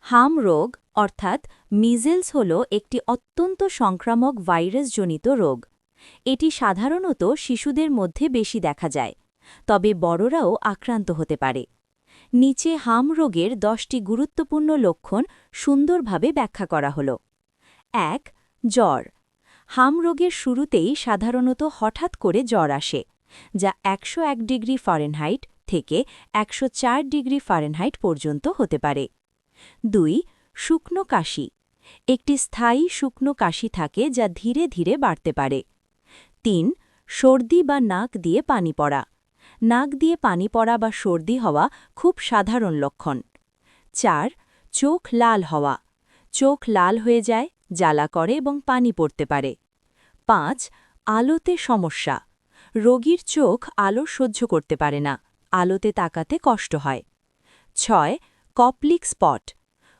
হাম রোগ অর্থাৎ মিজেলস হল একটি অত্যন্ত সংক্রামক ভাইরাসজনিত রোগ। এটি সাধারণত শিশুদের মধ্যে বেশি দেখা যায়, তবে বড়রাও আক্রান্ত হতে পারে। নিচে হাম রোগের 10টি গুরুত্বপূর্ণ লক্ষণ সুন্দরভাবে ব্যাখ্যা করা হল। ১. জ্বর। হাম রোগের শুরুতেই সাধারণত হঠাৎ করে জ্বর আসে, যা 101 ডিগ্রি ফারেনহাইট থেকে 104 ডিগ্রি ফারেনহাইট পর্যন্ত হতে পারে। ২. শুকনো কাশি। একটি স্থায়ী শুকনো কাশি থাকে যা ধীরে ধীরে বাড়তে পারে। ৩. সর্দি বা নাক দিয়ে পানি পড়া। নাক দিয়ে পানি পড়া বা সর্দি হওয়া খুব সাধারণ লক্ষণ। ৪. চোখ লাল হওয়া। চোখ লাল হয়ে যায়, জ্বালা করে এবং পানি পড়তে পারে। ৫. আলোতে সমস্যা। রোগীর চোখ আলো সহ্য করতে পারে না, আলোতে তাকাতে কষ্ট হয়। ৬. Koplik spot.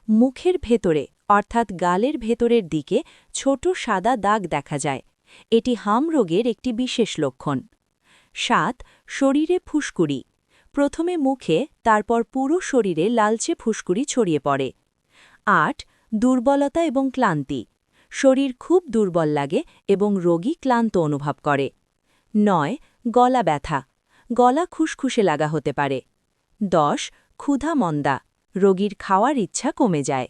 মুখের ভেতরে অর্থাৎ গালের ভেতরের দিকে ছোট সাদা দাগ দেখা যায়। এটি হাম রোগের একটি বিশেষ লক্ষণ। ৭. শরীরে ফুসকুড়ি। প্রথমে মুখে, তারপর পুরো শরীরে লালচে ফুসকুড়ি ছড়িয়ে পড়ে। ৮. দুর্বলতা এবং ক্লান্তি। শরীর খুব দুর্বল লাগে এবং রোগী ক্লান্ত অনুভব করে। ৯. গলা ব্যথা। গলা খুসখুসে লাগা হতে পারে। ১০. ক্ষুধা মন্দা। রোগীর খাওয়ার ইচ্ছা কমে যায়।